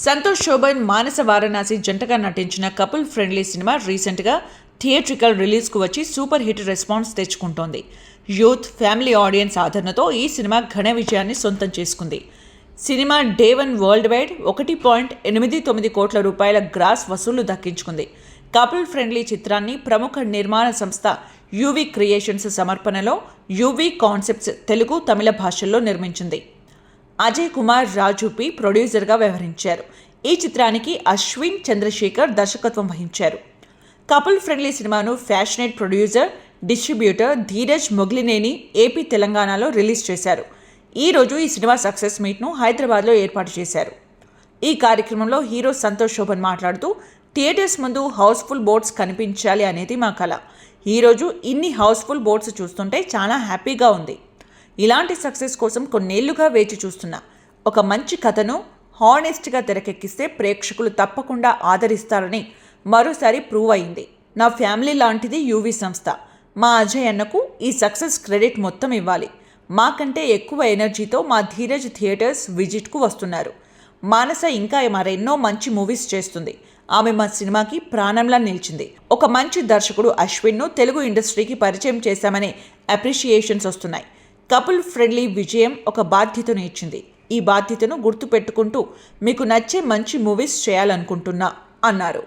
సంతోష్ శోభన్ మానస వారణాసి జంటగా నటించిన couple friendly cinema రీసెంట్గా థియేట్రికల్ రిలీజ్కు వచ్చి సూపర్ హిట్ రెస్పాన్స్ తెచ్చుకుంటోంది. యూత్, ఫ్యామిలీ ఆడియన్స్ ఆదరణతో ఈ సినిమా ఘన విజయాన్ని సొంతం చేసుకుంది. సినిమా డే 1 వరల్డ్ వైడ్ 1.89 కోట్ల రూపాయల గ్రాస్ వసూళ్లు దక్కించుకుంది. కపుల్ ఫ్రెండ్లీ చిత్రాన్ని ప్రముఖ నిర్మాణ సంస్థ యూవీ క్రియేషన్స్ సమర్పణలో యూవీ కాన్సెప్ట్స్ తెలుగు, తమిళ భాషల్లో నిర్మించింది. అజయ్ కుమార్ రాజుపి ప్రొడ్యూసర్గా వ్యవహరించారు. ఈ చిత్రానికి అశ్విన్ చంద్రశేఖర్ దర్శకత్వం వహించారు. కపుల్ ఫ్రెండ్లీ సినిమాను passionate producer, distributor Dheeraj Mogilineni AP, తెలంగాణలో రిలీజ్ చేశారు. ఈరోజు ఈ సినిమా సక్సెస్ మీట్ను హైదరాబాద్లో ఏర్పాటు చేశారు. ఈ కార్యక్రమంలో హీరో సంతోష్ శోభన్ మాట్లాడుతూ, థియేటర్స్ ముందు హౌస్ఫుల్ బోర్డ్స్ కనిపించాలి అనేది మా కల. ఈరోజు ఇన్ని హౌస్ఫుల్ బోర్డ్స్ చూస్తుంటే చాలా హ్యాపీగా ఉంది. ఇలాంటి సక్సెస్ కోసం కొన్నేళ్లుగా వేచి చూస్తున్నా. ఒక మంచి కథను హానెస్ట్గా తెరకెక్కిస్తే ప్రేక్షకులు తప్పకుండా ఆదరిస్తారని మరోసారి ప్రూవ్ అయింది. నా ఫ్యామిలీ లాంటిది యూవీ సంస్థ. మా అజయ్ అన్నకు ఈ సక్సెస్ క్రెడిట్ మొత్తం ఇవ్వాలి. మాకంటే ఎక్కువ ఎనర్జీతో మా ధీరజ్ థియేటర్స్ విజిట్కు వస్తున్నారు. మానస ఇంకా మరెన్నో మంచి మూవీస్ చేస్తుంది. ఆమె మా సినిమాకి ప్రాణంలా నిలిచింది. ఒక మంచి దర్శకుడు అశ్విన్ను తెలుగు ఇండస్ట్రీకి పరిచయం చేశామనే అప్రిషియేషన్స్ వస్తున్నాయి. కపుల్ ఫ్రెండ్లీ విజయం ఒక బాధ్యతను ఇచ్చింది. ఈ బాధ్యతను గుర్తుపెట్టుకుంటూ మీకు నచ్చే మంచి మూవీస్ చేయాలనుకుంటున్నా అన్నారు.